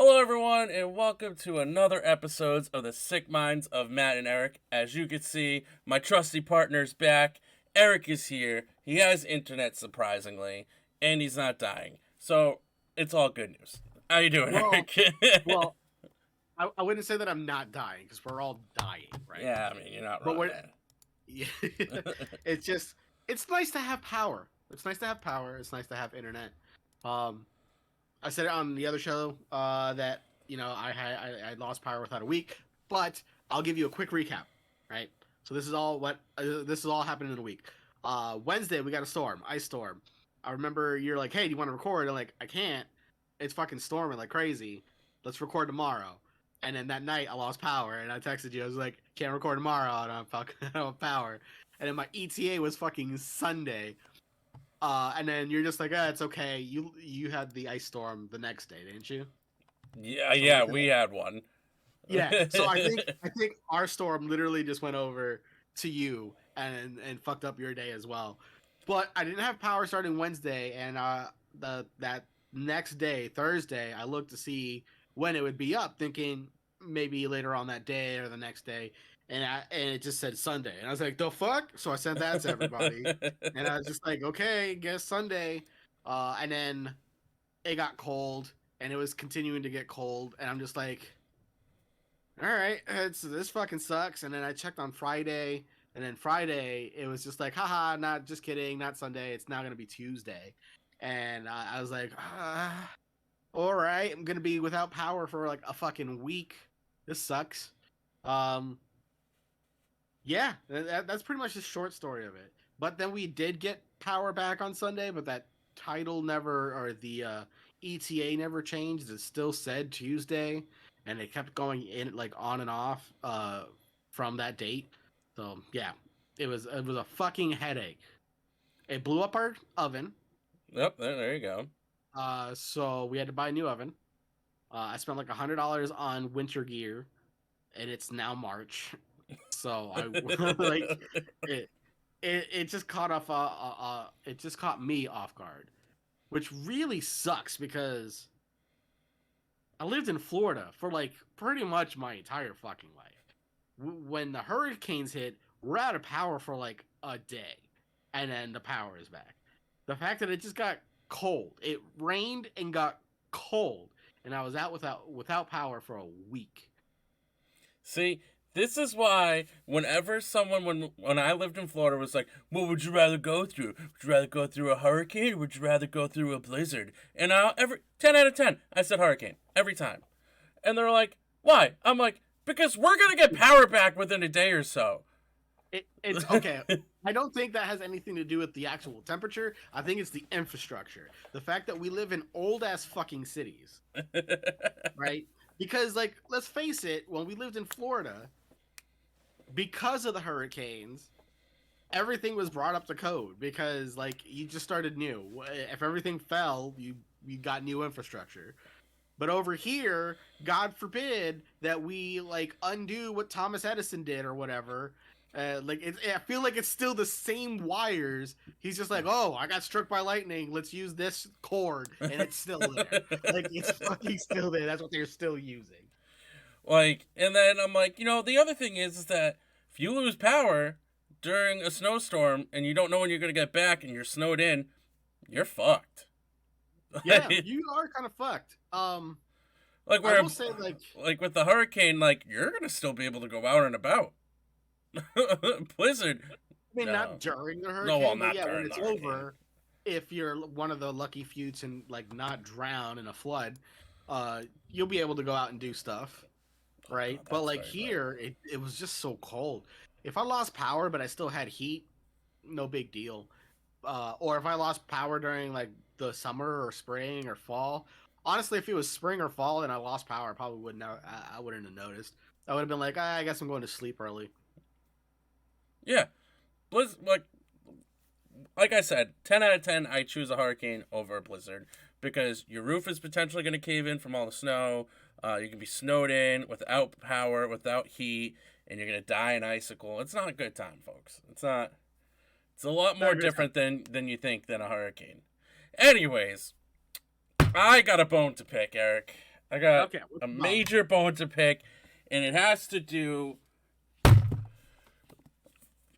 Hello, everyone, and welcome to another episode of the Sick Minds of Matt and Eric. As you can see, my trusty partner's back. Eric is here. He has internet, surprisingly, and he's not dying. So, it's all good news. How you doing, Well, Eric? well, I wouldn't say that I'm not dying because we're all dying, right? Yeah, I mean, you're not But wrong we're, there. yeah, it's just it's nice to have power. It's nice to have power. It's nice to have internet. Um, I said it on the other show that I lost power without a week, but I'll give you a quick recap, right? So this is all happening in a week. Wednesday we got a storm, ice storm. I remember you're like, hey, do you want to record? I'm like, I can't. It's fucking storming like crazy. Let's record tomorrow. And then that night I lost power, and I texted you. I was like, can't record tomorrow. I don't have power. And then my ETA was fucking Sunday. And then you're just like, it's okay. You had the ice storm the next day, didn't you? Something Yeah, like we that. had one. Yeah. So I think our storm literally just went over to you and fucked up your day as well. But I didn't have power starting Wednesday, and that next day, Thursday, I looked to see when it would be up, thinking maybe later on that day or the next day, and it just said Sunday, and I was like, the fuck? So I sent that to everybody, and I was just like, okay, guess Sunday, and then it got cold, and it was continuing to get cold, and I'm just like, all right, this fucking sucks. And then I checked on Friday, and then Friday it was just like, haha, not just kidding, not Sunday. It's now gonna be Tuesday, and I was like, all right, I'm gonna be without power for like a fucking week. This sucks. Um, yeah, that's pretty much the short story of it. But then we did get power back on Sunday, but that title never, or the ETA never changed. It still said Tuesday, and it kept going in like on and off from that date. So yeah, it was a fucking headache. It blew up our oven. Yep, there you go. So we had to buy a new oven. I spent like $100 on winter gear, and it's now March. So I like it. It just caught it just caught me off guard, which really sucks because I lived in Florida for like pretty much my entire fucking life. When the hurricanes hit, we're out of power for like a day, and then the power is back. The fact that it just got cold, it rained and got cold, and I was out without power for a week. See, this is why whenever someone when I lived in Florida was like, "What would you rather go through? Would you rather go through a hurricane or would you rather go through a blizzard?" And I every 10 out of 10, I said hurricane every time. And they're like, "Why?" I'm like, "Because we're going to get power back within a day or so." It's okay. I don't think that has anything to do with the actual temperature. I think it's the infrastructure. The fact that we live in old ass fucking cities, right? Because like, let's face it, when we lived in Florida, because of the hurricanes, everything was brought up to code because like you just started new. If everything fell, you got new infrastructure. But over here, God forbid that we like undo what Thomas Edison did or whatever. I feel like it's still the same wires. He's just like, oh, I got struck by lightning. Let's use this cord, and it's still there. Like it's fucking still there. That's what they're still using. Like, and then I'm like, the other thing is that if you lose power during a snowstorm and you don't know when you're going to get back and you're snowed in, you're fucked. Yeah, you are kind of fucked. Like I where, will say like like with the hurricane, like you're gonna still be able to go out and about. Blizzard, I mean, no, not during the no, well, hurricane, but not yeah, when during the it's hurricane. over, if you're one of the lucky few to like not drown in a flood, you'll be able to go out and do stuff, Oh right? God, But that's like very bad. here, it was just so cold. If I lost power but I still had heat, no big deal. Or if I lost power during like the summer or spring or fall, honestly, if it was spring or fall and I lost power, I probably wouldn't. I wouldn't have noticed. I would have been like, I guess I'm going to sleep early. Yeah, like I said, 10 out of 10, I choose a hurricane over a blizzard because your roof is potentially going to cave in from all the snow. You can be snowed in without power, without heat, and you're going to die in icicle. It's not a good time, folks. It's not. It's a lot Not more a good time. different than you think than a hurricane. Anyways, I got a bone to pick, Eric. I got Okay, what's a the major bone to pick, and it has to do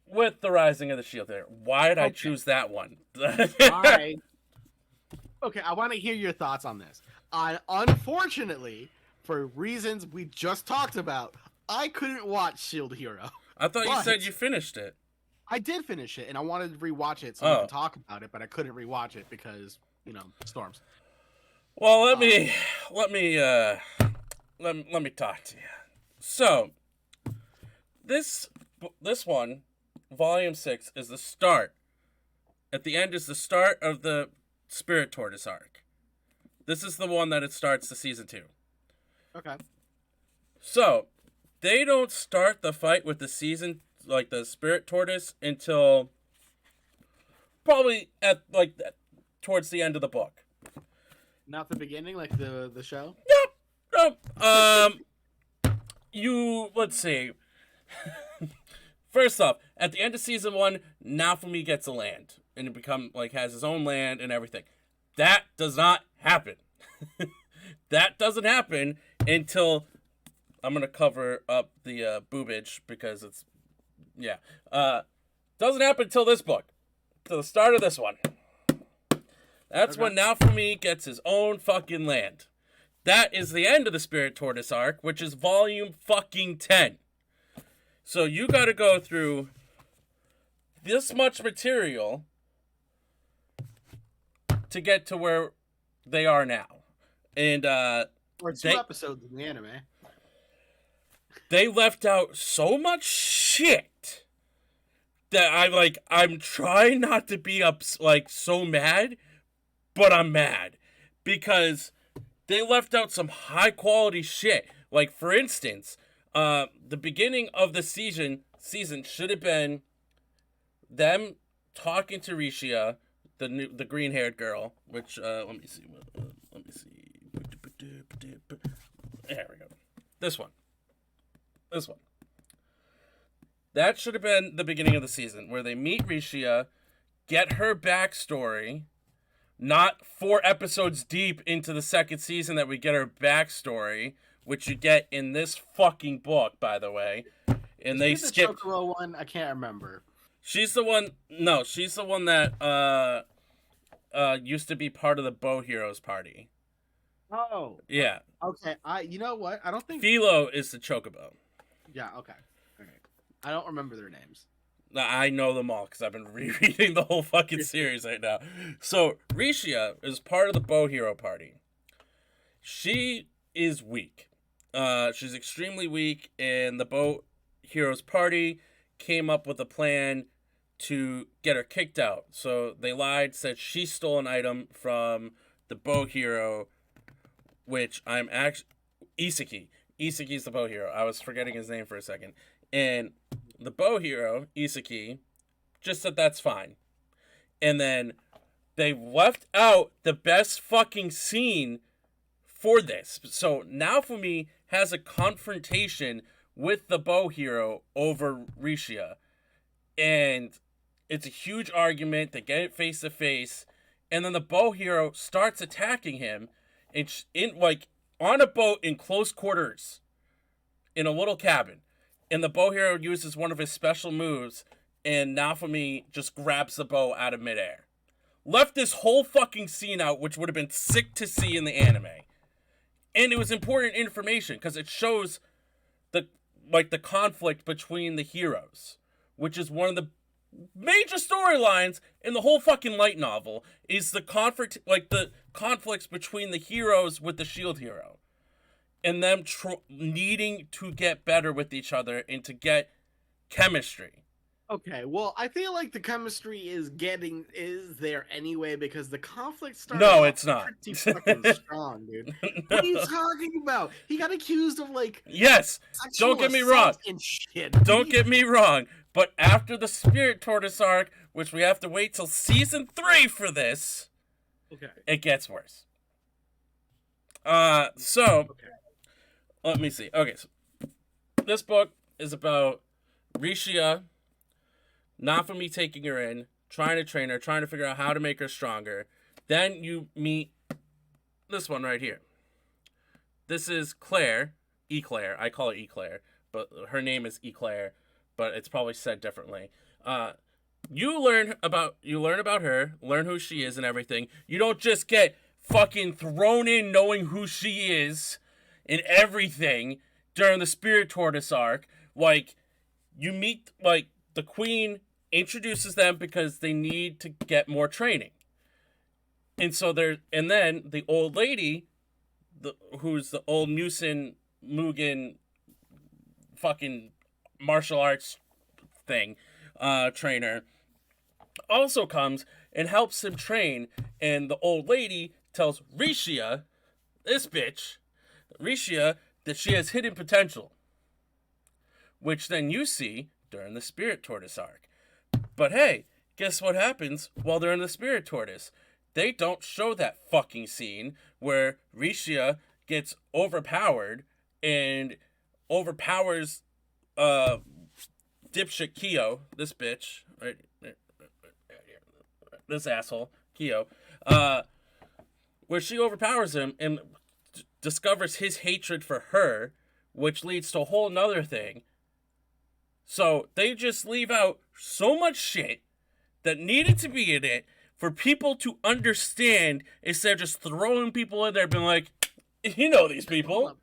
with the Rising of the Shield here. Why did I choose that one? I Okay, I want to hear your thoughts on this. Unfortunately, for reasons we just talked about, I couldn't watch Shield Hero. I thought you said you finished it. I did finish it, and I wanted to rewatch it so we could talk about it, but I couldn't rewatch it because storms. Well, let me talk to you. So, this one, Volume 6, is the start. At the end is the start of the Spirit Tortoise arc. This is the one that it starts the season 2. Okay. So, they don't start the fight with the season, like the Spirit Tortoise, until probably at towards the end of the book. Not the beginning, like the show? Nope. Let's see. First off, at the end of season 1, Naofumi gets a land. And it has his own land and everything. That does not happen. That doesn't happen until... I'm going to cover up the boobage because it's... Yeah. Doesn't happen until this book. To the start of this one. That's when Naofumi gets his own fucking land. That is the end of the Spirit Tortoise arc, which is volume fucking 10. So you gotta go through this much material to get to where they are now. And, or 2 episodes in the anime. They left out so much shit that I'm trying not to be so mad, but I'm mad because they left out some high quality shit. Like, for instance, the beginning of the season should have been them talking to Rishia, the green haired girl, which let me see. There we go. This one. That should have been the beginning of the season, where they meet Rishia, get her backstory. Not 4 episodes deep into the second season that we get her backstory, which you get in this fucking book, by the way. And they skip the Chokoro one. I can't remember. She's the one. No, she's the one that used to be part of the Bow Heroes party. Oh. Yeah. Okay. You know what? I don't think Philo is the Chocobo. Yeah. Okay. All right. I don't remember their names. I know them all because I've been rereading the whole fucking series right now. So, Rishia is part of the Bow Hero party. She is weak. She's extremely weak, and the Bow Heroes party came up with a plan to get her kicked out. So, they lied, said she stole an item from the Bow Hero, which I'm actually... Isaki. Isaki's the Bow Hero. I was forgetting his name for a second. And the Bow Hero, Isaki, just said that's fine. And then they left out the best fucking scene for this. So Naofumi has a confrontation with the Bow Hero over Rishia. And it's a huge argument. They get it face to face. And then the Bow Hero starts attacking him. It's on a boat in close quarters. In a little cabin. And the Bow Hero uses one of his special moves, and Naofumi just grabs the bow out of midair. Left this whole fucking scene out, which would have been sick to see in the anime. And it was important information, because it shows the conflict between the heroes, which is one of the major storylines in the whole fucking light novel, is the conflicts between the heroes with the Shield Hero. And them needing to get better with each other and to get chemistry. Okay, well, I feel like the chemistry is there anyway because the conflict started. No, it's not. Pretty fucking strong, dude. What are you talking about? He got accused of Yes. Don't get me wrong. And shit. Don't get me wrong. But after the Spirit Tortoise arc, which we have to wait till season 3 for this, it gets worse. Let me see. Okay, so this book is about Rishia, Naofumi taking her in, trying to train her, trying to figure out how to make her stronger. Then you meet this one right here. this is Claire, Eclair. I call her Eclair, but her name is Eclair, but it's probably said differently. You learn about her, learn who she is and everything. You don't just get fucking thrown in knowing who she is and everything during the Spirit Tortoise arc. Like, you meet, like, the queen introduces them because they need to get more training. And so and then the old lady, who's the old Mugen fucking martial arts thing, trainer, also comes and helps him train. And the old lady tells Rishia, this bitch, Rishia, that she has hidden potential, which then you see during the Spirit Tortoise arc. But hey, guess what happens while they're in the Spirit Tortoise? They don't show that fucking scene where Rishia gets overpowered and overpowers dipshit Kyo, this bitch, right? This asshole, Kyo, where she overpowers him and discovers his hatred for her, which leads to a whole nother thing. So they just leave out so much shit that needed to be in it for people to understand, instead of just throwing people in there being like, you know these people.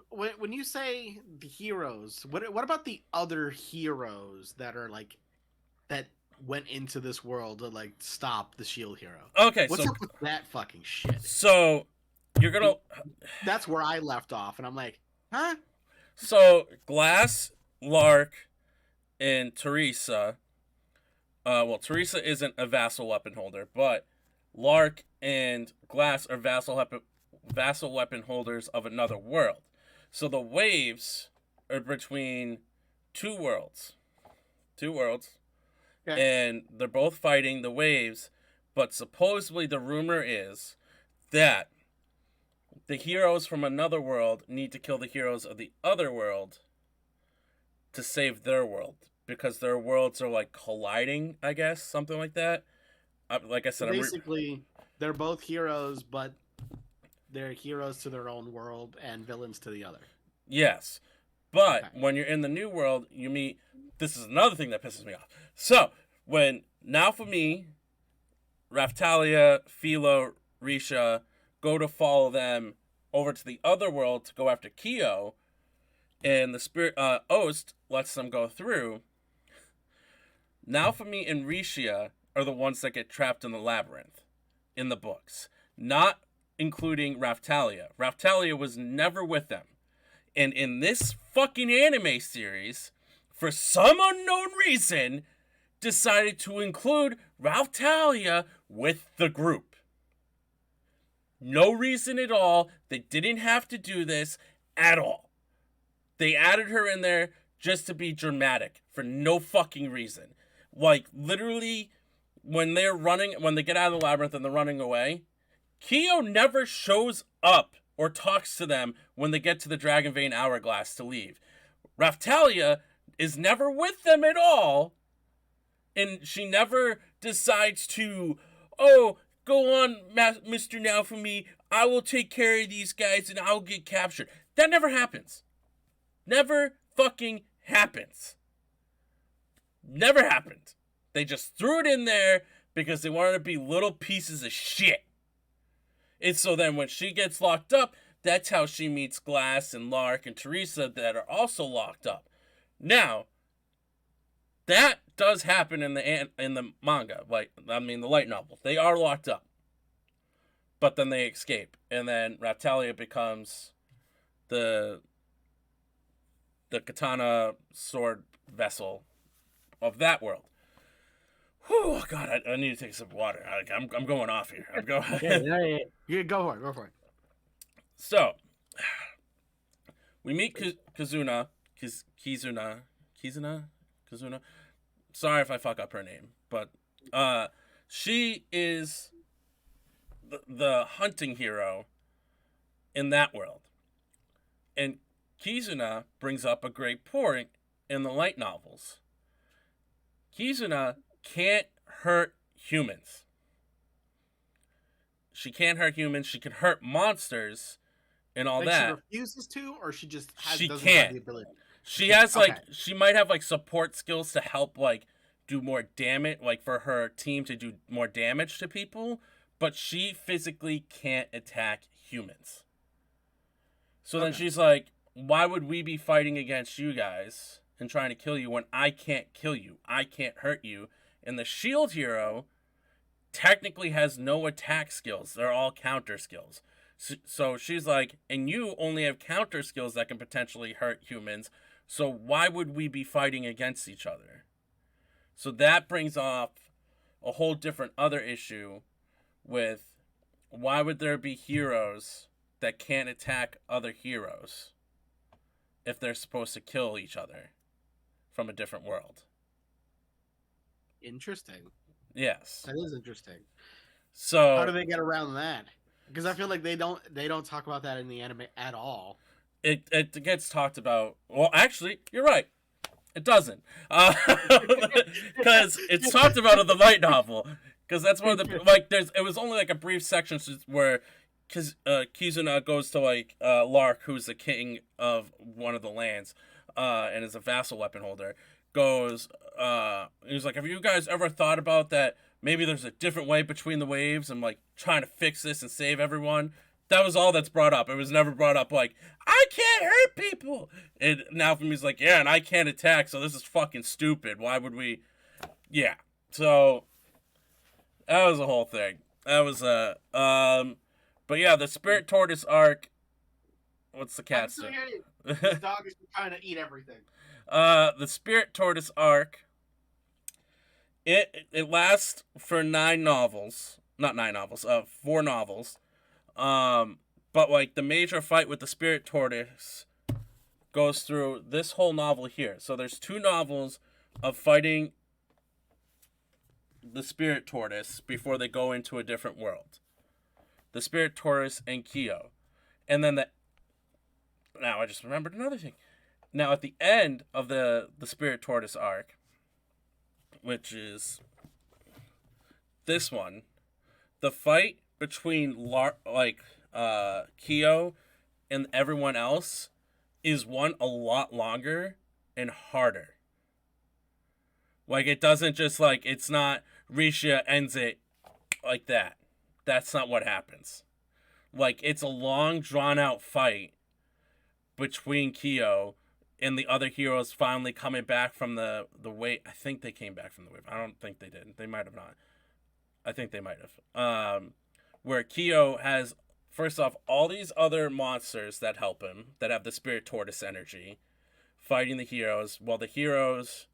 When you say the heroes, what about the other heroes that are like, that went into this world to like stop the Shield Hero? Okay, what's up with that fucking shit? So you're gonna. That's where I left off, and I'm like, huh? So Glass, Lark, and Teresa. Well, Teresa isn't a vassal weapon holder, but Lark and Glass are vassal weapon holders of another world. So the waves are between two worlds. Okay. And they're both fighting the waves, but supposedly the rumor is that the heroes from another world need to kill the heroes of the other world to save their world, because their worlds are like colliding, I guess, something like that. Like I said, basically they're both heroes, but they're heroes to their own world and villains to the other. Yes, but okay, when you're in the new world, you meet. This is another thing that pisses me off. So when Naofumi, Raphtalia, Philo, Risha go to follow them over to the other world to go after Kyo, and the spirit Ost lets them go through. Naofumi and Rishia are the ones that get trapped in the labyrinth in the books, not including Raphtalia. Raphtalia was never with them. And in this fucking anime series, for some unknown reason, decided to include Raphtalia with the group. No reason at all. They didn't have to do this at all. They added her in there just to be dramatic for no fucking reason. Like, literally, when they get out of the labyrinth and they're running away, Kyo never shows up or talks to them when they get to the Dragon Vein Hourglass to leave. Raphtalia is never with them at all, and she never decides to, oh, go on, Mr. Naofumi, I will take care of these guys and I'll get captured. That never happens. Never fucking happens. Never happened. They just threw it in there because they wanted to be little pieces of shit. And so then when she gets locked up, that's how she meets Glass and Lark and Teresa that are also locked up. Now, that does happen in the manga, the light novel. They are locked up. But then they escape. And then Raphtalia becomes the katana sword vessel of that world. Whew, God, I need to take some water. I'm going off here. I'm going. Yeah, go for it. So, we meet Kizuna. Sorry if I fuck up her name, but she is the hunting hero in that world. And Kizuna brings up a great point in the light novels. Kizuna can't hurt humans. She can't hurt humans. She can hurt monsters and all Like she that. refuses to, or she just She doesn't have can't. the ability. She has Okay. like she might have like support skills to help like do more damage, like for her team to do more damage to people, but she physically can't attack humans. So then Okay. she's like, why would we be fighting against you guys and trying to kill you when I can't kill you? I can't hurt you. And the shield hero technically has no attack skills. They're all counter skills. So she's like, and you only have counter skills that can potentially hurt humans. So why would we be fighting against each other? So that brings off a whole different other issue with why would there be heroes that can't attack other heroes if they're supposed to kill each other from a different world? Interesting. Yes. That is interesting. So how do they get around that? Because I feel like they don't talk about that in the anime at all. It gets talked about. Well, actually, you're right. It doesn't, because it's talked about in the light novel. Because that's one of the like. It was only like a brief section where, Kizuna goes to like Lark, who's the king of one of the lands, and is a vassal weapon holder. Goes, he's like, have you guys ever thought about that? Maybe there's a different way between the waves and like trying to fix this and save everyone. That was all that's brought up. It was never brought up like, I can't hurt people. And Naofumi's like, yeah, and I can't attack, so this is fucking stupid. Why would we? Yeah. So that was a whole thing. That was but yeah, the Spirit Tortoise arc. What's the cat's This name? dog is trying to eat everything. The Spirit Tortoise arc. It lasts for 9 novels. Not 9 novels. 4 novels. But like the major fight with the Spirit Tortoise goes through this whole novel here. So there's 2 novels of fighting the Spirit Tortoise before they go into a different world. The Spirit Tortoise and Kyo. And then now I just remembered another thing. Now at the end of the Spirit Tortoise arc, which is this one, the fight between Kyo and everyone else is one a lot longer and harder. Like it doesn't just like it's not Risha ends it like that. That's not what happens. Like it's a long drawn out fight between Kyo and the other heroes finally coming back from the wave. I think they came back from the wave. I don't think they did. They might have not. I think they might have. Where Kyo has, first off, all these other monsters that help him, that have the Spirit Tortoise energy, fighting the heroes, while the heroes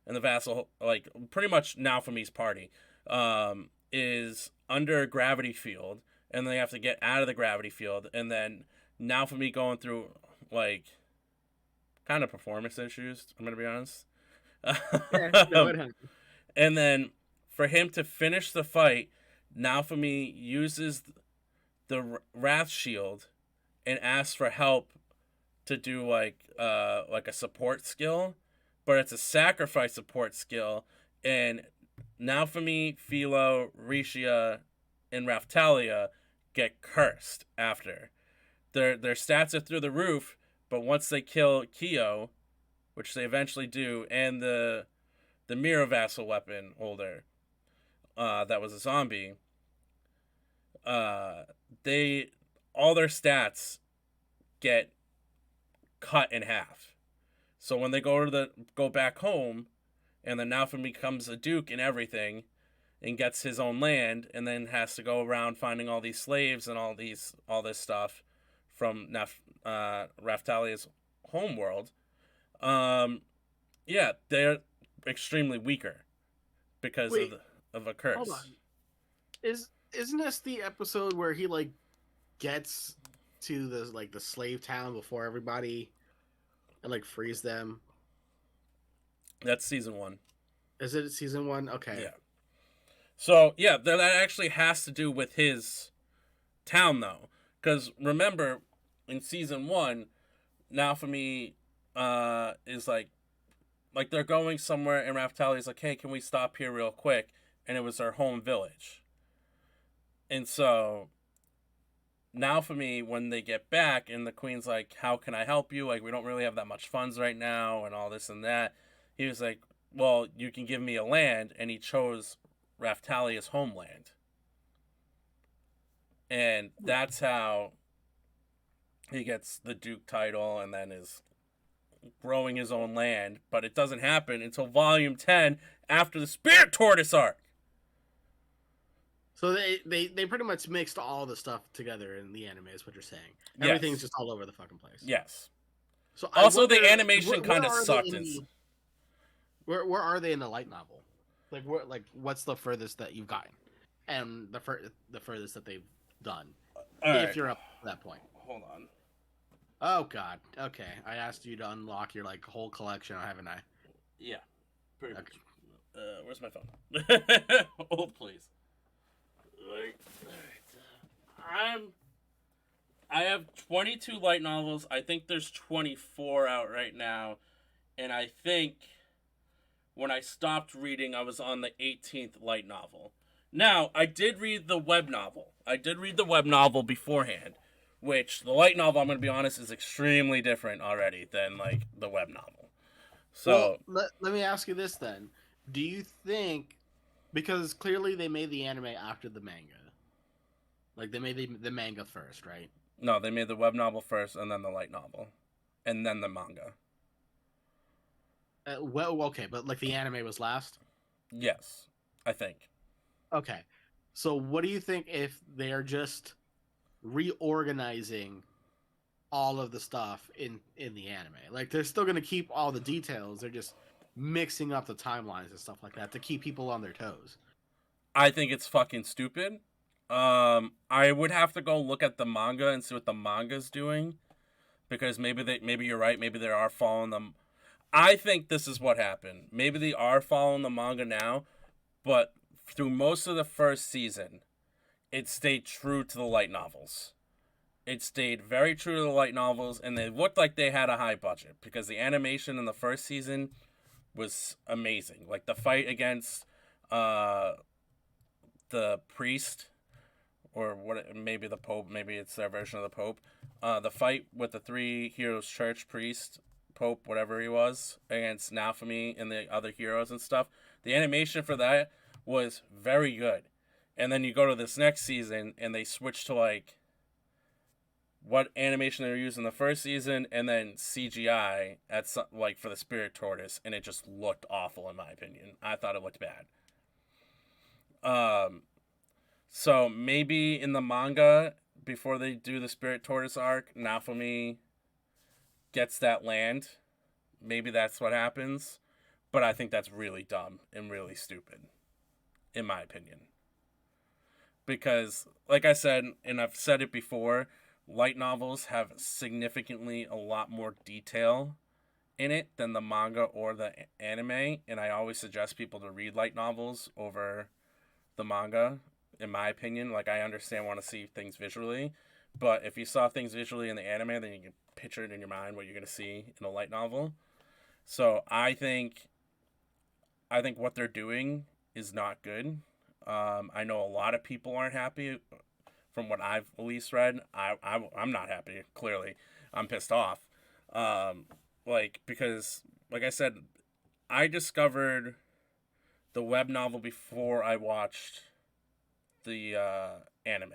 and the vassal, like, pretty much Naofumi's party, is under a gravity field, and they have to get out of the gravity field, and then Naofumi going through, like, kind of performance issues, I'm going to be honest. And then for him to finish the fight, Naofumi uses the Wrath Shield and asks for help to do like a support skill, but it's a sacrifice support skill, and Naofumi, Philo, Risha, and Raphtalia get cursed after. Their stats are through the roof, but once they kill Kyo, which they eventually do, and the Mirror Vassal weapon holder, that was a zombie, they all their stats get cut in half. So when they go back home, and then Naofumi becomes a duke and everything, and gets his own land, and then has to go around finding all these slaves and all this stuff from Raphtalia's homeworld. Yeah, they're extremely weaker because of a curse. Hold on. Isn't this the episode where he like gets to the slave town before everybody and like frees them? That's season 1. Is it season 1? Okay. Yeah. So yeah, that actually has to do with his town though, because remember in season 1, Naofumi is like they're going somewhere, and Raphtalia's like, hey, can we stop here real quick? And it was their home village. And so now for me, when they get back and the queen's like, how can I help you? Like, we don't really have that much funds right now and all this and that. He was like, well, you can give me a land. And he chose Raftalia's homeland. And that's how he gets the Duke title and then is growing his own land. But it doesn't happen until Volume 10 after the Spirit Tortoise arc. So they pretty much mixed all the stuff together in the anime, is what you're saying. Yes. Everything's just all over the fucking place. Yes. So also, the animation kind of sucked. Where are they in the light novel? Like what's the furthest that you've gotten, and the furthest that they've done, if you're up to that point. Hold on. Oh God. Okay, I asked you to unlock your like whole collection, haven't I? Yeah. Pretty Okay. much. Where's my phone? Hold, please. I have 22 light novels. I think there's 24 out right now, and I think when I stopped reading, I was on the 18th light novel. Now, I did read the web novel. I did read the web novel beforehand, which the light novel, I'm going to be honest, is extremely different already than like the web novel. So well, let me ask you this then: do you think, because clearly they made the anime after the manga, like they made the manga first, right? No, they made the web novel first, and then the light novel, and then the manga. Well, okay, but like the anime was last? Yes, I think. Okay. So what do you think if they're just reorganizing all of the stuff in the anime? Like they're still going to keep all the details, they're just mixing up the timelines and stuff like that to keep people on their toes. I think it's fucking stupid. I would have to go look at the manga and see what the manga's doing, because maybe you're right. Maybe they are following them. I think this is what happened. Maybe they are following the manga now, but through most of the first season, it stayed true to the light novels. It stayed very true to the light novels, and they looked like they had a high budget because the animation in the first season was amazing. Like the fight against the priest, or what? Maybe the Pope. Maybe it's their version of the Pope. The fight with the Three Heroes Church priest, Pope, whatever he was, against Naofumi and the other heroes and stuff. The animation for that was very good. And then you go to this next season, and they switch to like what animation they were using the first season, and then CGI at like for the Spirit Tortoise, and it just looked awful in my opinion. I thought it looked bad. So maybe in the manga, before they do the Spirit Tortoise arc, Naofumi gets that land. Maybe that's what happens. But I think that's really dumb and really stupid, in my opinion. Because, like I said, and I've said it before, light novels have significantly a lot more detail in it than the manga or the anime. And I always suggest people to read light novels over the manga, in my opinion. Like, I understand, want to see things visually, but if you saw things visually in the anime, then you can picture it in your mind what you're going to see in a light novel. So I think what they're doing is not good. I know a lot of people aren't happy from what I've at least read. I'm not happy, clearly. I'm pissed off. Because, like I said, I discovered the web novel before I watched the anime.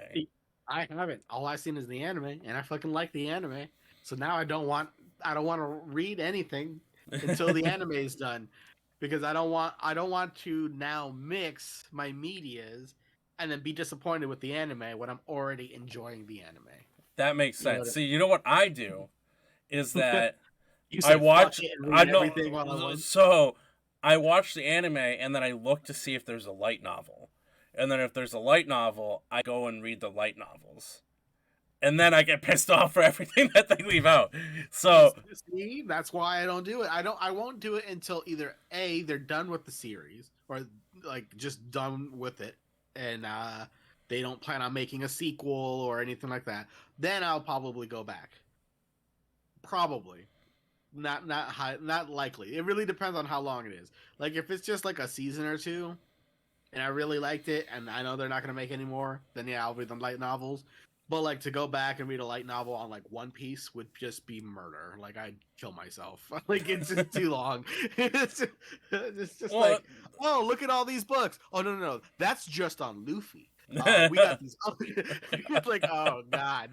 I haven't. All I've seen is the anime, and I fucking like the anime. So now I don't want to read anything until the anime is done, because I don't want to now mix my medias and then be disappointed with the anime when I'm already enjoying the anime. That makes sense. See, you know what I do is that I watch everything while I watch. So I watch the anime and then I look to see if there's a light novel. And then if there's a light novel, I go and read the light novels. And then I get pissed off for everything that they leave out. So see, that's why I don't do it. I won't do it until either A, they're done with the series, or like just done with it, and they don't plan on making a sequel or anything like that. Then I'll probably go back. Probably. Not likely. It really depends on how long it is. Like if it's just like a season or two, and I really liked it, and I know they're not going to make any more, then yeah, I'll read the light novels. But like to go back and read a light novel on like One Piece would just be murder. Like I'd kill myself. Like it's just too long. It's just Well, like, oh, look at all these books. Oh no, that's just on Luffy. We got these other. It's like, oh god.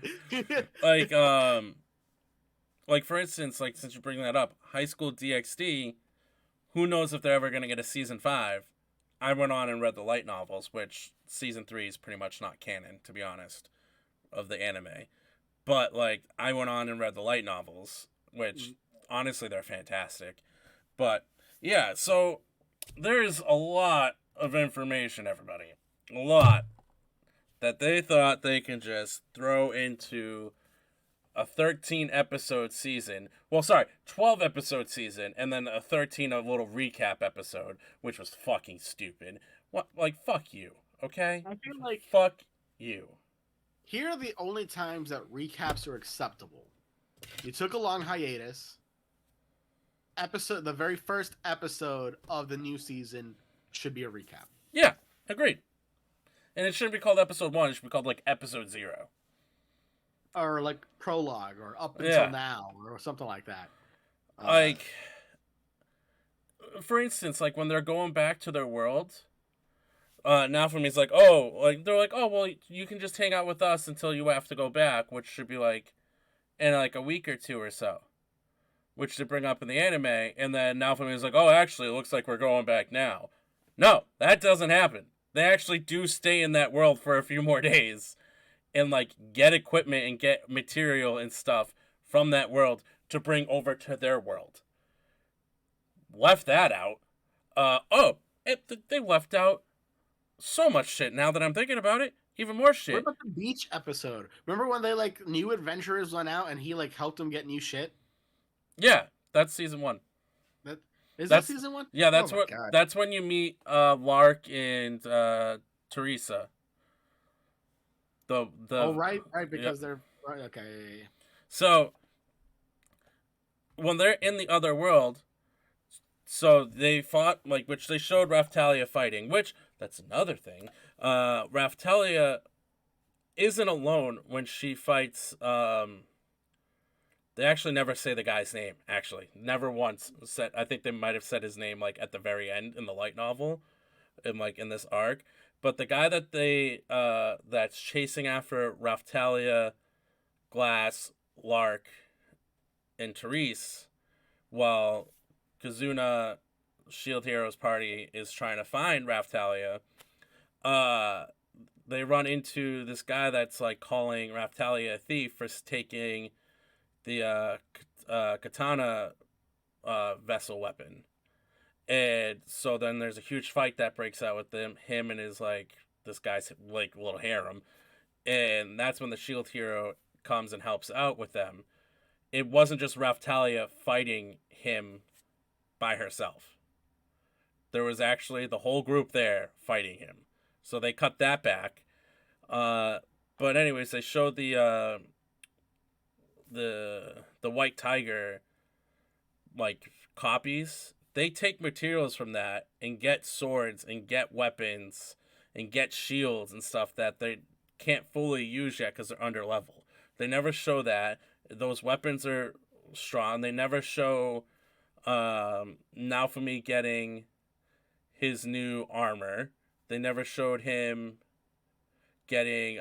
like like for instance, like since you bring that up, High School DxD, who knows if they're ever going to get a season 5. I went on and read the light novels, which season 3 is pretty much not canon, to be honest, of the anime. But like I went on and read the light novels, which honestly they're fantastic. But yeah, so there's a lot of information, everybody. A lot that they thought they can just throw into a 13 episode season. Well, sorry, 12 episode season, and then a 13 a little recap episode, which was fucking stupid. What? Like, fuck you, okay? I feel like Fuck you. here are the only times that recaps are acceptable. You took a long hiatus. The very first episode of the new season should be a recap. Yeah, agreed. And it shouldn't be called episode 1, it should be called, like, episode 0. Or, like, prologue, or up until now, or something like that. Like, for instance, like, when they're going back to their world, Naofumi's like, oh, like, they're like, oh, well, you can just hang out with us until you have to go back, which should be, like, in, like, a week or 2 or so. Which they bring up in the anime, and then Naofumi's like, oh, actually, it looks like we're going back now. No, that doesn't happen. They actually do stay in that world for a few more days and, like, get equipment and get material and stuff from that world to bring over to their world. Left that out. They left out so much shit now that I'm thinking about it. Even more shit. What about the beach episode? Remember when they, like, new adventurers went out and he, like, helped them get new shit? Yeah, that's season 1. That season 1? Yeah, God. that's when you meet Lark and Teresa. Right, because they're right. Okay. So when they're in the other world, so they fought, like, which they showed Raftalia fighting, which that's another thing. Raftalia isn't alone when she fights. They actually never say the guy's name. Actually, never once said. I think they might have said his name, like, at the very end in the light novel, in this arc. But the guy that that's chasing after Raftalia, Glass, Lark, and Therese, while Kazuna, Shield Hero's party, is trying to find Raftalia, they run into this guy that's, like, calling Raftalia a thief for taking the katana vessel weapon. And so then there's a huge fight that breaks out with him and his, like, this guy's, like, little harem. And that's when the Shield Hero comes and helps out with them. It wasn't just Raftalia fighting him by herself. There was actually the whole group there fighting him. So they cut that back. But anyways, they showed the White Tiger, like, copies. They take materials from that and get swords and get weapons and get shields and stuff that they can't fully use yet because they're under level. They never show that. Those weapons are strong. They never show Naofumi getting his new armor. They never showed him getting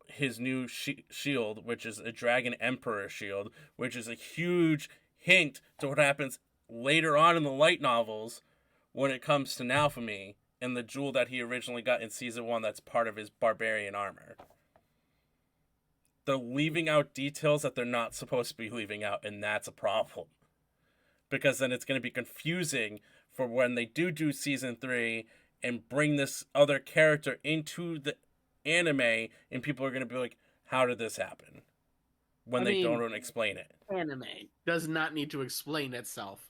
his new shield, which is a Dragon Emperor shield, which is a huge hint to what happens later on in the light novels when it comes to Naofumi and the jewel that he originally got in season 1 that's part of his barbarian armor. They're leaving out details that they're not supposed to be leaving out, and that's a problem. Because then it's going to be confusing for when they do season 3 and bring this other character into the anime, and people are going to be like, how did this happen? When they don't explain it. Anime does not need to explain itself.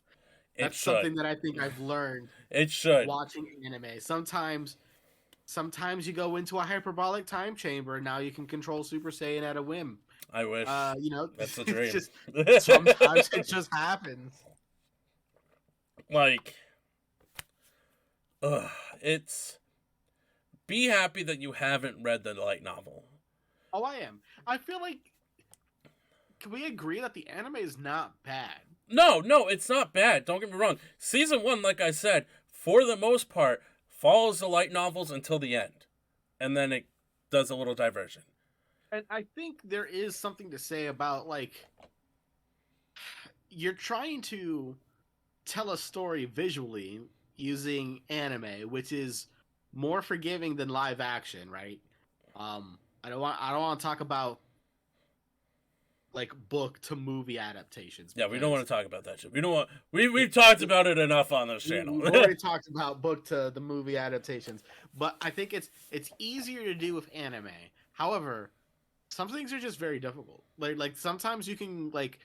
That's something that I think I've learned. It should. Watching anime. Sometimes you go into a hyperbolic time chamber, and now you can control Super Saiyan at a whim. I wish. That's the dream. Sometimes it just happens. Like, it's... Be happy that you haven't read the light novel. Oh, I am. I feel like, can we agree that the anime is not bad? No, it's not bad. Don't get me wrong. Season 1, like I said, for the most part, follows the light novels until the end. And then it does a little diversion. And I think there is something to say about, like, you're trying to tell a story visually using anime, which is more forgiving than live action, right? I don't want to talk about like book to movie adaptations Yeah, we don't want because to talk about that shit. We don't want. We've talked about it enough on this channel. we've already talked about book to the movie adaptations, but I think it's easier to do with anime. However, some things are just very difficult. Like sometimes you can like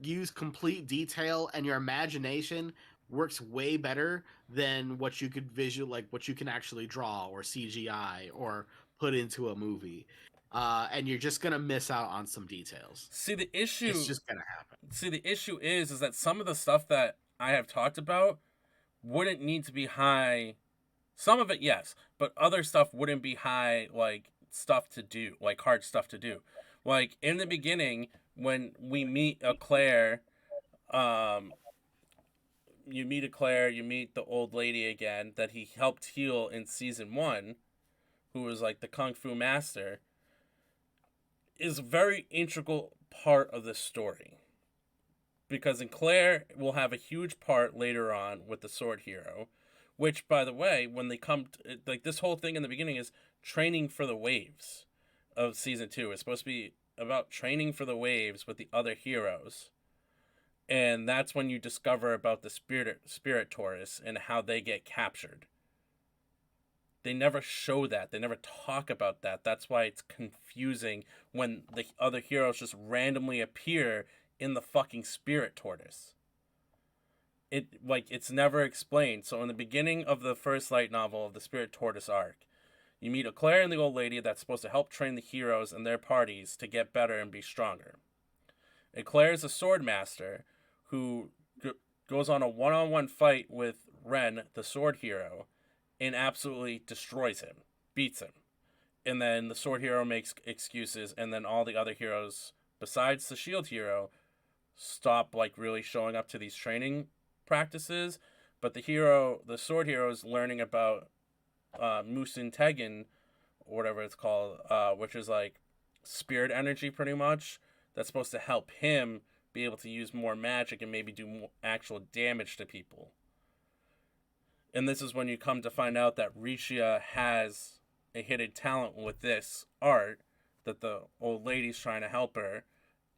use complete detail and your imagination works way better than what you could visual like what you can actually draw or CGI or put into a movie. And you're just gonna miss out on some details. See the It's issue. just gonna happen. See the issue is that some of the stuff that I have talked about wouldn't need to be high. Some of it, yes, but other stuff wouldn't be high like stuff to do, like hard stuff to do. Like in the beginning, when we meet a Claire, um, you meet a Claire, you meet the old lady again that he helped heal in season 1, who was like the kung fu master, is a very integral part of the story. Because in Claire will have a huge part later on with the sword hero, which, by the way, when they come to, like this whole thing in the beginning is training for the waves of season 2. It's supposed to be about training for the waves with the other heroes, and that's when you discover about the spirit Taurus and how they get captured. They never show that. They never talk about that. That's why it's confusing when the other heroes just randomly appear in the fucking spirit tortoise. It's never explained. So in the beginning of the first light novel of the Spirit Tortoise arc, you meet a Claire and the old lady that's supposed to help train the heroes and their parties to get better and be stronger. And Claire is a sword master who goes on a one-on-one fight with Ren, the sword hero, and absolutely destroys him, beats him. And then the sword hero makes excuses, and then all the other heroes, besides the shield hero, stop like really showing up to these training practices. But the sword hero, is learning about Musin Tegan, or whatever it's called, which is like spirit energy, pretty much. That's supposed to help him be able to use more magic and maybe do more actual damage to people. And this is when you come to find out that Rishia has a hidden talent with this art that the old lady's trying to help her,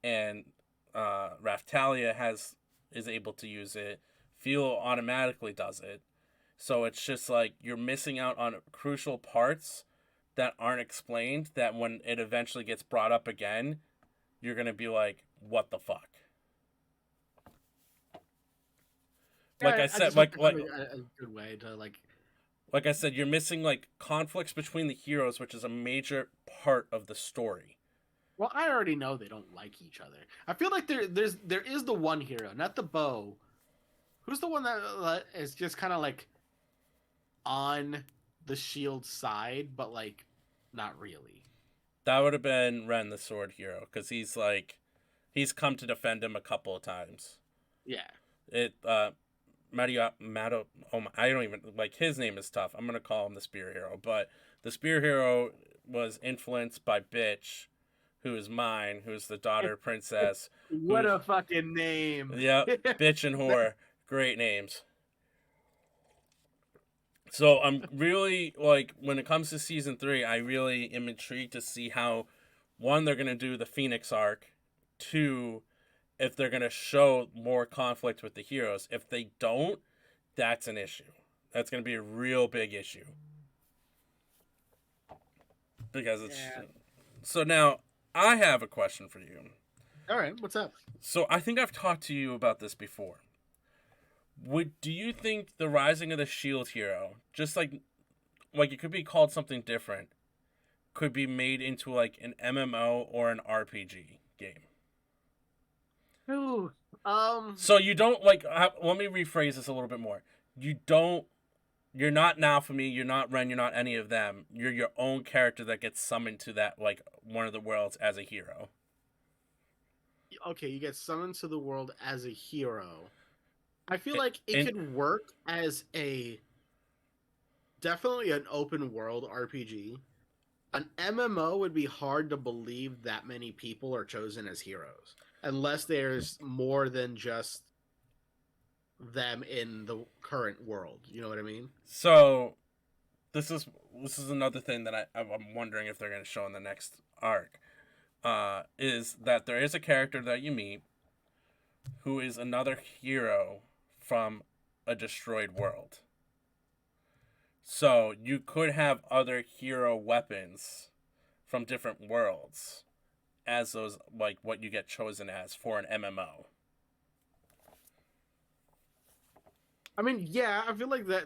and Raftalia is able to use it. Philo automatically does it. So it's just like you're missing out on crucial parts that aren't explained, that when it eventually gets brought up again, you're going to be like, what the fuck? Like I said, like a good way to like I said, you're missing like conflicts between the heroes, which is a major part of the story. Well, I already know they don't like each other. I feel like there is the one hero, not the bow. Who's the one that is just kind of like on the shield side, but like not really. That would have been Ren, the sword hero, because he's come to defend him a couple of times. Yeah. Mario, I don't even, like, his name is tough. I'm going to call him the spear hero. But the spear hero was influenced by Bitch, who is mine, who's the daughter princess. What a fucking name. Yep, Bitch and Whore. Great names. So I'm really, like, when it comes to season 3, I really am intrigued to see how, one, they're going to do the Phoenix arc, 2, if they're going to show more conflict with the heroes. If they don't, that's an issue. That's going to be a real big issue. Because it's... Yeah. So now, I have a question for you. All right, what's up? So I think I've talked to you about this before. Do you think the Rising of the Shield Hero, just like it could be called something different, could be made into like an MMO or an RPG game? Ooh, So you don't like. Let me rephrase this a little bit more. You don't You're not Naofumi, you're not Ren, you're not any of them. You're your own character that gets summoned to that, like, one of the worlds as a hero. Okay, you get summoned to the world as a hero. I feel And, like it and could work as a definitely an open world RPG. An MMO would be hard to believe that many people are chosen as heroes unless there's more than just them in the current world. You know what I mean? so this is another thing that I'm wondering if they're going to show in the next arc. Is that there is a character that you meet who is another hero from a destroyed world. So you could have other hero weapons from different worlds as those, like, what you get chosen as for an MMO. I mean, yeah, I feel like that,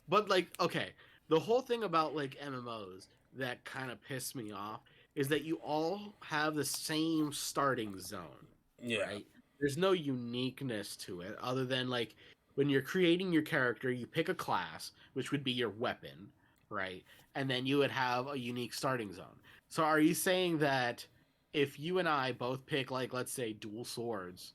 but like, okay, the whole thing about like MMOs that kind of piss me off is that you all have the same starting zone, Yeah. right? There's no uniqueness to it other than like when you're creating your character, you pick a class, which would be your weapon, right? And then you would have a unique starting zone. So are you saying that if you and I both pick like let's say dual swords,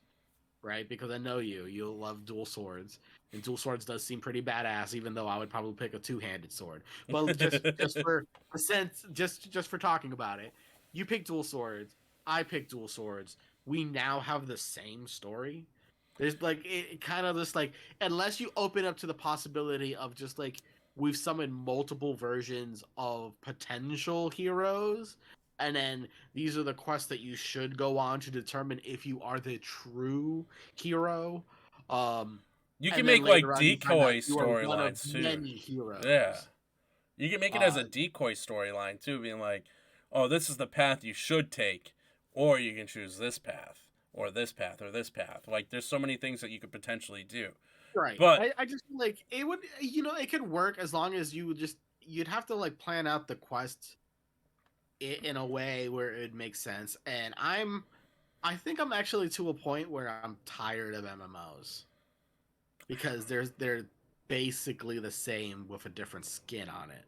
right? Because I know you'll love dual swords, and dual swords does seem pretty badass, even though I would probably pick a two-handed sword. Well, just for a sense, just for talking about it, you pick dual swords, I pick dual swords. We now have the same story. There's like it kind of just like unless you open up to the possibility of just like we've summoned multiple versions of potential heroes and then these are the quests that you should go on to determine if you are the true hero. Um, You and can then make, like, later on, you find out decoy you are one of storylines too. many Yeah. heroes. You can make it as Uh, a decoy storyline too, being like, oh, this is the path you should take, or you can choose this path, or this path, or this path. Like, there's so many things that you could potentially do. right. But I just feel like it would, it could work as long as you would just, you'd have to like plan out the quest in a way where it makes sense. And I think I'm actually to a point where I'm tired of MMOs because they're basically the same with a different skin on it.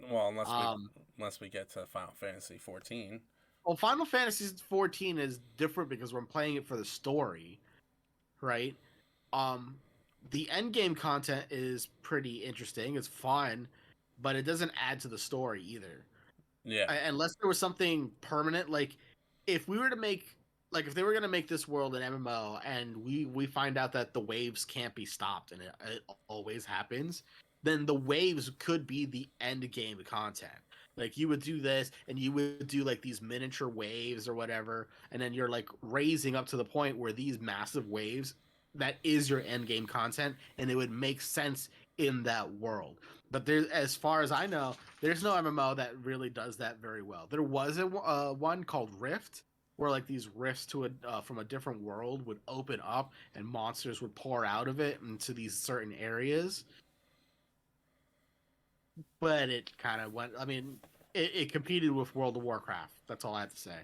well, Um, unless we get to Final Fantasy 14. well, Final Fantasy 14 is different because we're playing it for the story, right? Um, the end game content is pretty interesting. It's fun, but it doesn't add to the story either. Yeah. Unless there was something permanent, like if we were to make, like if they were gonna make this world an MMO, and we find out that the waves can't be stopped, and it always happens, then the waves could be the end game content. Like you would do this, and you would do like these miniature waves or whatever, and then you're like raising up to the point where these massive waves, that is your end game content, and it would make sense in that world. But there, as far as I know, there's no MMO that really does that very well. There was a one called Rift, where like these rifts to a from a different world would open up and monsters would pour out of it into these certain areas. But it kind of went. I mean, it competed with World of Warcraft. That's all I have to say.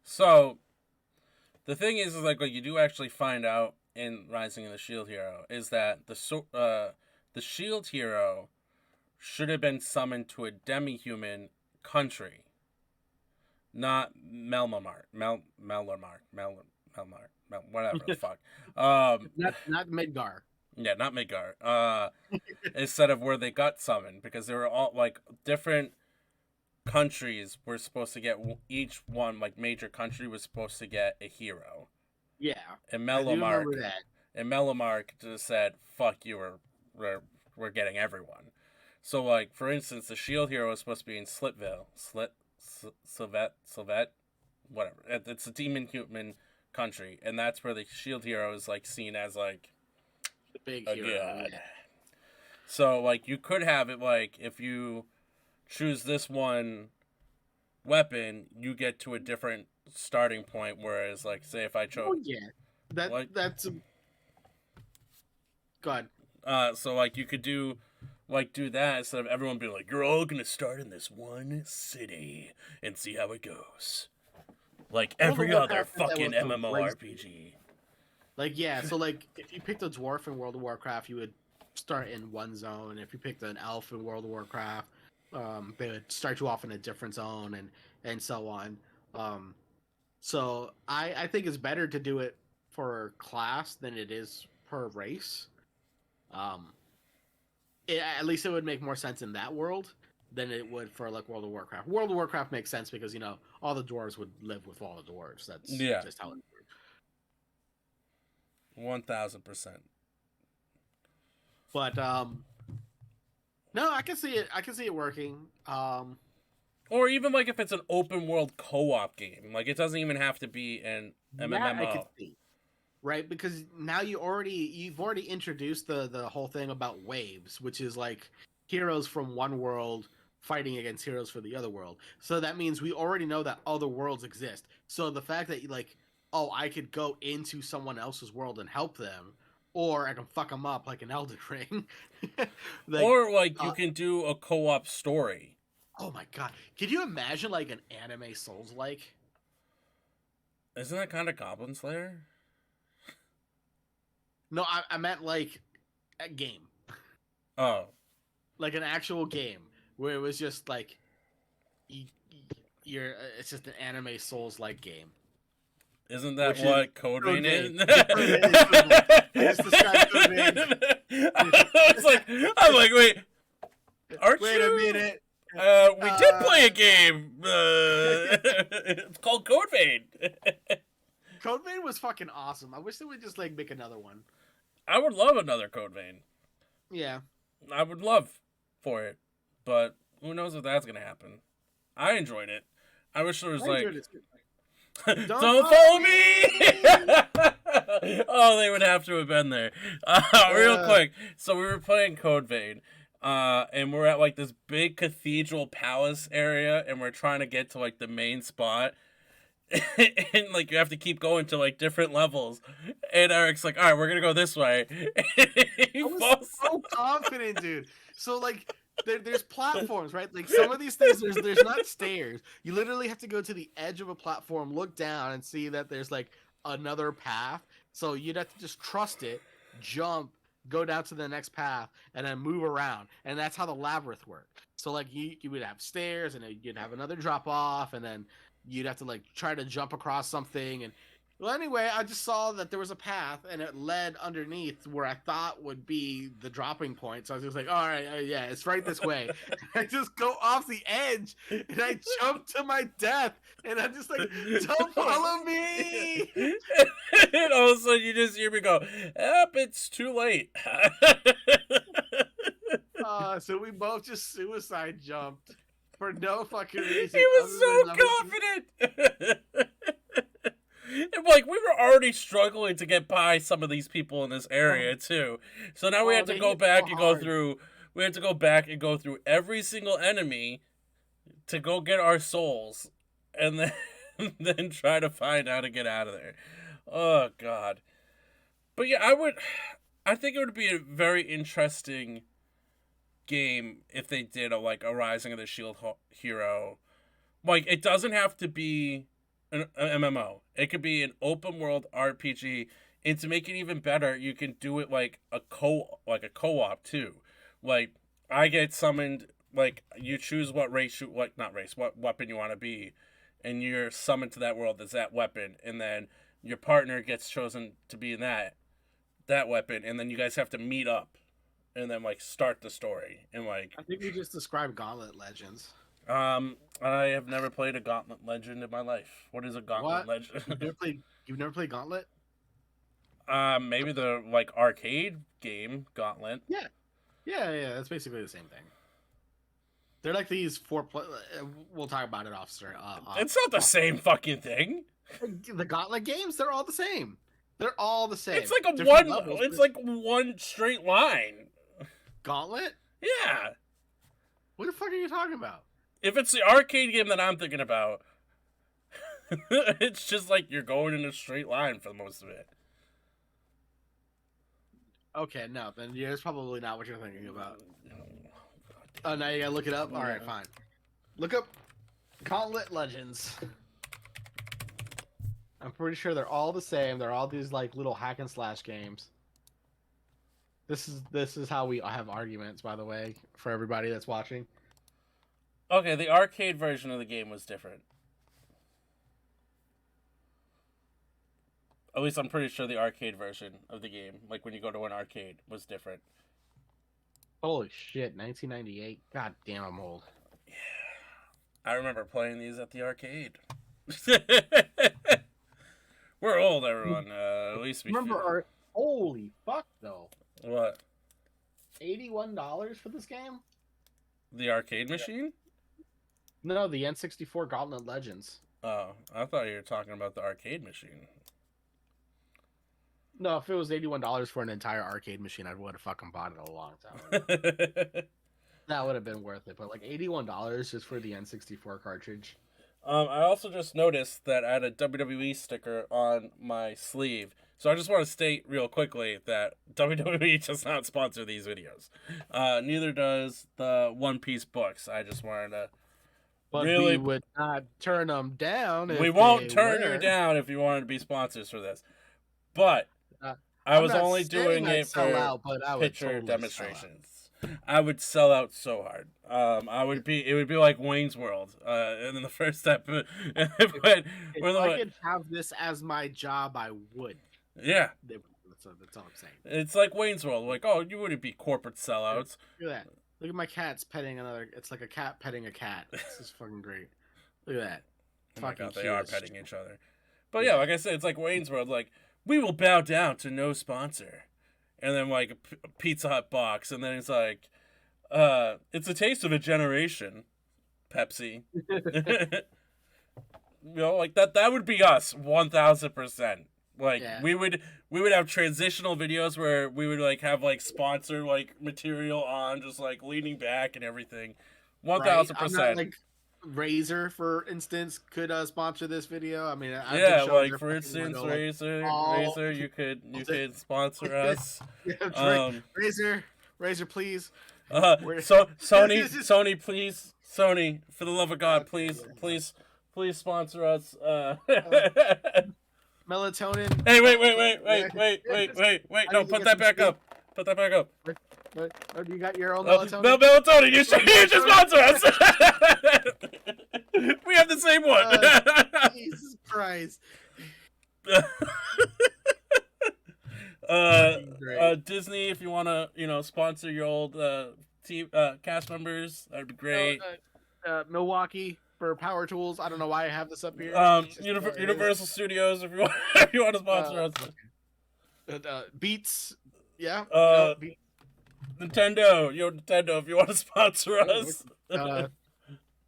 So the thing is like what you do actually find out in Rising of the Shield Hero is that the Shield Hero should have been summoned to a demi-human country, not whatever the fuck. Not Midgar. Yeah, not Midgar. Instead of where they got summoned, because they were all like different countries were supposed to get each one, like major country was supposed to get a hero. Yeah, And I do remember that. Melomark just said, "Fuck you, we're getting everyone." So, like, for instance, the Shield Hero is supposed to be in Sylvet, whatever. It's a demon human country, and that's where the Shield Hero is like seen as like The big a hero. god. Yeah. So, like, you could have it like if you choose this one weapon, you get to a different starting point. Whereas, like, say if I chose, Oh yeah, that's. Go ahead. so like you could do that instead of everyone being like, you're all gonna start in this one city and see how it goes. Like every other fucking MMORPG. Like yeah, so like if you picked a dwarf in World of Warcraft, you would start in one zone. If you picked an elf in World of Warcraft, they would start you off in a different zone and so on. So I think it's better to do it for class than it is per race. Um, at least it would make more sense in that world than it would for like World of Warcraft. World of Warcraft makes sense because all the dwarves would live with all the dwarves. That's just how it works. 1000%. But no, I can see it. I can see it working. Or even like if it's an open world co-op game, like it doesn't even have to be an MMO. That I could see. Right, because now you've already introduced the whole thing about waves, which is like heroes from one world fighting against heroes for the other world. So that means we already know that other worlds exist. So the fact that like, oh, I could go into someone else's world and help them, or I can fuck them up like an Elden Ring. Or like you can do a co-op story. Oh my god, can you imagine like an anime Souls like? Isn't that kind of Goblin Slayer? No, I meant like a game. Oh. Like an actual game where it was just like it's just an anime Souls-like game. Isn't that what Code Vein is? I'm like, wait. Wait a minute. We did play a game. It's called Code Vein. Code Vein was fucking awesome. I wish they would just like make another one. I would love another Code Vein. Yeah. I would love for it, but who knows if that's gonna happen. I enjoyed it. I wish there was don't follow me! Oh, they would have to have been there. Real quick. So we were playing Code Vein, and we're at like this big cathedral palace area, and we're trying to get to like the main spot. And like you have to keep going to like different levels, and Eric's like, "All right, we're gonna go this way." I was so confident, dude. So like, there's platforms, right? Like some of these things, there's not stairs. You literally have to go to the edge of a platform, look down, and see that there's like another path. So you'd have to just trust it, jump, go down to the next path, and then move around. And that's how the labyrinth worked. So like you would have stairs, and then you'd have another drop off, and then you'd have to like try to jump across something. And well, anyway, I just saw that there was a path and it led underneath where I thought would be the dropping point. So I was just like, all right, yeah, it's right this way. I just go off the edge and I jump to my death. And I'm just like, don't follow me. And all of a sudden you just hear me go, it's too late. So we both just suicide jumped. For no fucking reason. He was so confident. And like we were already struggling to get by some of these people in this area too. So now we had to go back and go through. We had to go back and go through every single enemy to go get our souls, and then then try to find how to get out of there. Oh god. But yeah, I think it would be a very interesting game if they did a Rising of the Shield Hero. Like, it doesn't have to be an MMO. It could be an open world RPG, and to make it even better, you can do it like a co-op too. Like, I get summoned, like, you choose what what weapon you want to be, and you're summoned to that world as that weapon, and then your partner gets chosen to be in that weapon, and then you guys have to meet up and then like start the story. And like, I think we just described Gauntlet Legends. I have never played a Gauntlet Legend in my life. What is a Gauntlet Legend? You've never played Gauntlet? Maybe the like arcade game Gauntlet. Yeah. That's basically the same thing. They're like these we'll talk about it off. It's not the same fucking thing. The Gauntlet games, they're all the same. They're all the same. It's like it's like one straight line. Gauntlet? Yeah. What the fuck are you talking about? If it's the arcade game that I'm thinking about, it's just like you're going in a straight line for most of it. Okay, no, then yeah, it's probably not what you're thinking about. Oh, now you gotta look it up? Alright, fine. Look up Gauntlet Legends. I'm pretty sure they're all the same. They're all these like little hack and slash games. This is how we have arguments, by the way, for everybody that's watching. Okay, the arcade version of the game was different. At least I'm pretty sure the arcade version of the game, like when you go to an arcade, was different. Holy shit, 1998. God damn, I'm old. Yeah. I remember playing these at the arcade. We're old, everyone. At least we remember. Holy fuck, though. What? $81 for this game? The arcade machine? No, the N64 Gauntlet Legends. Oh, I thought you were talking about the arcade machine. No, if it was $81 for an entire arcade machine, I would have fucking bought it a long time ago. That would have been worth it. But like $81 just for the N64 cartridge. I also just noticed that I had a WWE sticker on my sleeve. So I just want to state real quickly that WWE does not sponsor these videos. Neither does the One Piece books. I just wanted to But really... we would not turn them down. We won't turn you down if you wanted to be sponsors for this. But I was only doing it for picture demonstrations. I would sell out so hard. It would be like Wayne's World. And then the first step, if I could have this as my job, I would. Yeah, that's all I'm saying. It's like Wayne's World. Like, oh, you wouldn't be corporate sellouts. Look at that. Look at my cat's petting another. It's like a cat petting a cat. This is fucking great. Look at that. Oh my God, they are petting each other. But yeah, like I said, it's like Wayne's World. Like, we will bow down to no sponsor. And then like a Pizza Hut box, and then it's like, it's a taste of a generation, Pepsi. You know, like that would be us 1000%. Like we would have transitional videos where we would like have like sponsored like material on, just like leaning back and everything. 1000%. Like Razer, for instance, could sponsor this video. I mean, like for instance, Razer, you could sponsor us. Razer, please. So Sony, please, Sony, for the love of God, please sponsor us. Melatonin. Hey, wait! No, put that back up. Put that back up. Oh, you got your own melatonin? Melatonin, you should sponsor us. We have the same one. Jesus Christ. Disney, if you want to, sponsor your old team cast members, that'd be great. Milwaukee for power tools. I don't know why I have this up here. Universal Studios, if you want to sponsor us. Beats, yeah. Beats. Nintendo, Nintendo, if you want to sponsor us.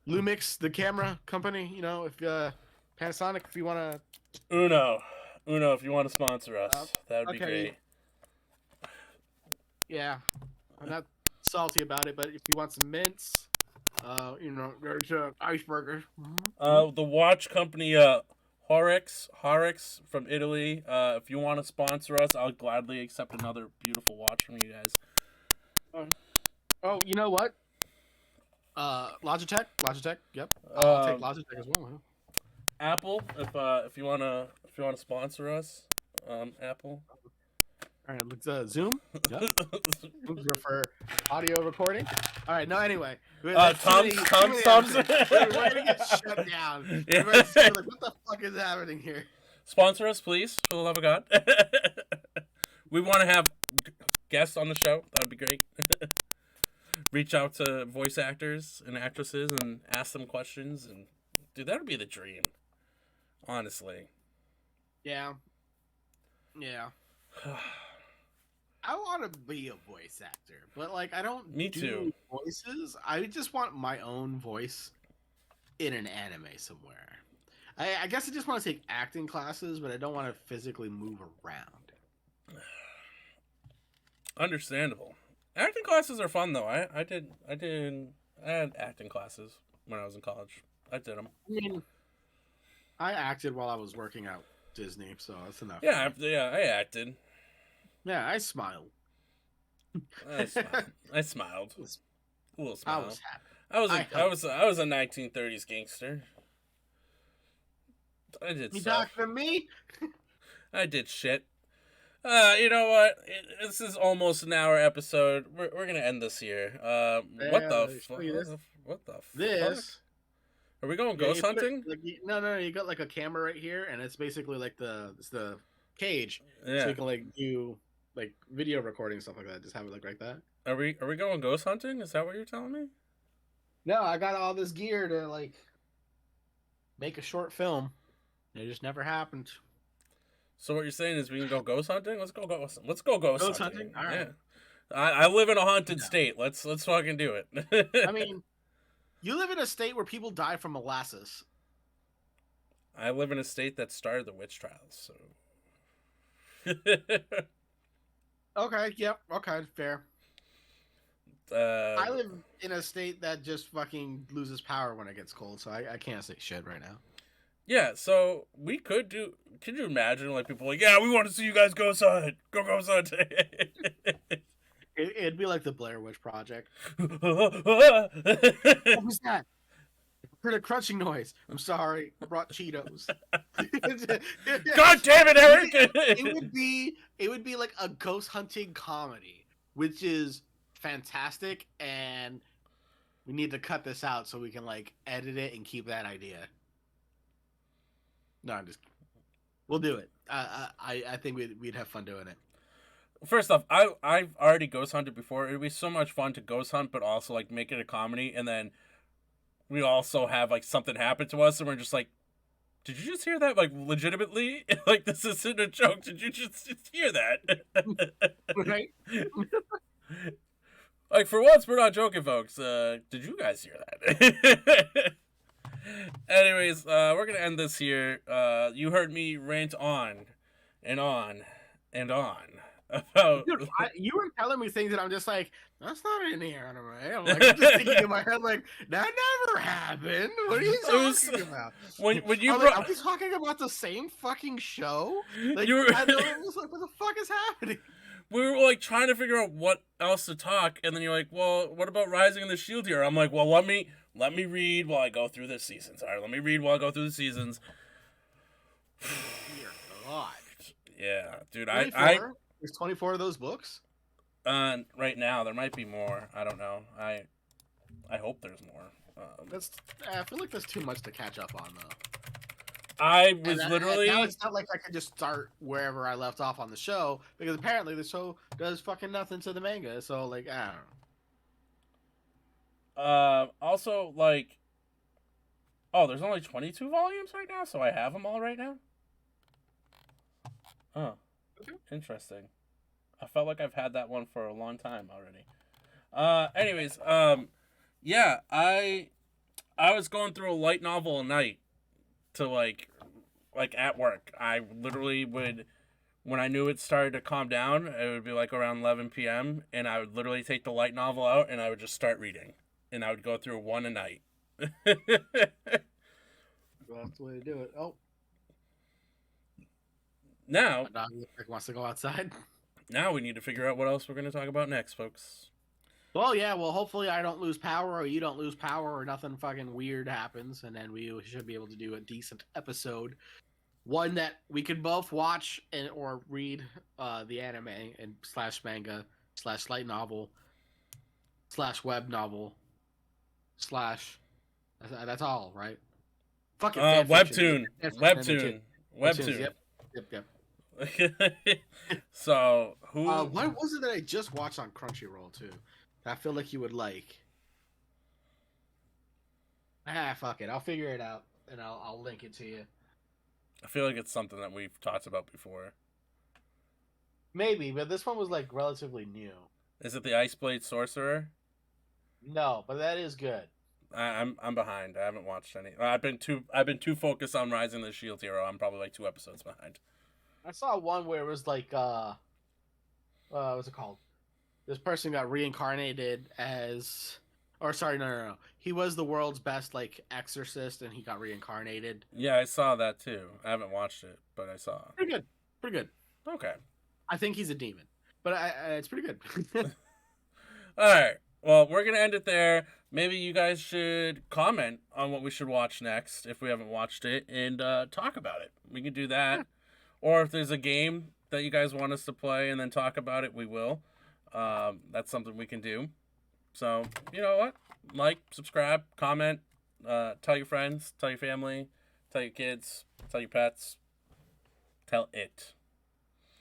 Lumix, the camera company, if Panasonic, if you want to. Uno, if you want to sponsor us, that would be great. Yeah, I'm not salty about it, but if you want some mints, there's Iceberger. The watch company, Horrocks from Italy. If you want to sponsor us, I'll gladly accept another beautiful watch from you guys. Oh, you know what? Logitech. Yep, I'll take Logitech as well. Huh? Apple, if you wanna sponsor us, Apple. All right, let's Zoom. Yep. For audio recording. All right. No, anyway. Thompson. We're gonna get shut down. Yeah. Like, what the fuck is happening here? Sponsor us, please, for the love of God. We want to have guests on the show. That would be great. Reach out to voice actors and actresses and ask them questions, and dude, that would be the dream. Honestly. Yeah. I want to be a voice actor, but like I don't do voices. I just want my own voice in an anime somewhere. I guess I just want to take acting classes, but I don't want to physically move around. Understandable. Acting classes are fun though. I had acting classes when I was in college. I did them. I mean, I acted while I was working at Disney, so that's enough. Yeah, I acted. Yeah, I smiled. I smiled. A little smile. I was happy. I was a 1930s gangster. I did you stuff. talking to me? I did shit. You know what? This is almost an hour episode. We're gonna end this here. What Yeah, the let me fuck? show you this. What the fuck? This. Are we going Yeah, ghost you put it, hunting? like no, you got like a camera right here, and it's basically like the cage, so Yeah. you can like do like video recording stuff like that. Just have it like that. Are we going ghost hunting? Is that what you're telling me? No, I got all this gear to like make a short film. It just never happened. So what you're saying is we can go ghost hunting? Let's go ghost Ghost hunting. hunting? All right. Yeah. I live in a haunted state. Let's fucking do it. I mean, you live in a state where people die from molasses. I live in a state that started the witch trials, so Okay, yep, okay, fair. I live in a state that just fucking loses power when it gets cold, so I can't say shit right now. yeah, so we could do. Could you imagine like people like, yeah, we want to see you guys go hunt, go ghost hunt. It'd be like the Blair Witch Project. God What was that? I heard a crunching noise. I'm sorry. I brought Cheetos. damn it, Eric! it would be like a ghost hunting comedy, which is fantastic, and we need to cut this out so we can like edit it and keep that idea. No, I'm just. We'll do it. I think we'd have fun doing it. First off, I've already ghost hunted before. It'd be so much fun to ghost hunt, but also like make it a comedy, and then we also have like something happen to us, and we're just like, did you just hear that? Like legitimately, like this isn't a joke. Did you just hear that? Right? Like for once, we're not joking, folks. Did you guys hear that? Anyways, we're gonna end this here. You heard me rant on and on and on about. Dude, you were telling me things that I'm just like, that's not in the anime. I'm like, I'm just thinking in my head, like, that never happened. What are you talking about? When you I'm brought, like, are we talking about the same fucking show? Like, You were- I was like, what the fuck is happening? we were like trying to figure out what else to talk, and then you're like, well, what about Rising of the Shield here? I'm like, well, let me read while I go through the seasons. All right, let me read while I go through the seasons. Dear God. Yeah, dude, 24? There's 24 of those books? right now there might be more. I don't know. I hope there's more. I feel like that's too much to catch up on, though. I was And literally. now it's not like I could just start wherever I left off on the show, because apparently the show does fucking nothing to the manga. So like, I don't know. Also, like, oh, there's only 22 volumes right now, so I have them all right now. Oh, interesting. I felt like I've had that one for a long time already. Anyways, yeah, I was going through a light novel a night to like at work. I literally would, when I knew it started to calm down, it would be like around 11 p.m. and I would literally take the light novel out and I would just start reading, and I would go through one a night. Well, that's the way to do it. Oh, Now, my dog wants to go outside. now we need to figure out what else we're going to talk about next, folks. Well, yeah. Well, hopefully I don't lose power, or you don't lose power, or nothing fucking weird happens, and then we should be able to do a decent episode, one that we could both watch and or read the anime and slash manga slash light novel slash web novel slash. That's all, right? Fucking Webtoon. Webtoon. Webtoon. Yep. So, who... What was it that I just watched on Crunchyroll too? That I feel like you would like. Fuck it. I'll figure it out and I'll link it to you. I feel like it's something that we've talked about before. Maybe, but this one was like relatively new. Is it the Ice Blade Sorcerer? No, but that is good. I'm behind. I haven't watched any. I've been too focused on Rising of the Shield Hero. I'm probably like 2 episodes behind. I saw one where it was like what's it called? This person got reincarnated as, or sorry, no. He was the world's best like exorcist, and he got reincarnated. Yeah, I saw that too. I haven't watched it, but I saw. Pretty good. Okay. I think he's a demon, but it's pretty good. All right. Well, we're gonna end it there. Maybe you guys should comment on what we should watch next if we haven't watched it, and talk about it. We can do that. Or if there's a game that you guys want us to play and then talk about it, we will. That's something we can do. So, you know what? Like, subscribe, comment, tell your friends, tell your family, tell your kids, tell your pets. Tell it.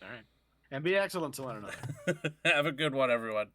All right. And be excellent to one another. Have a good one, everyone.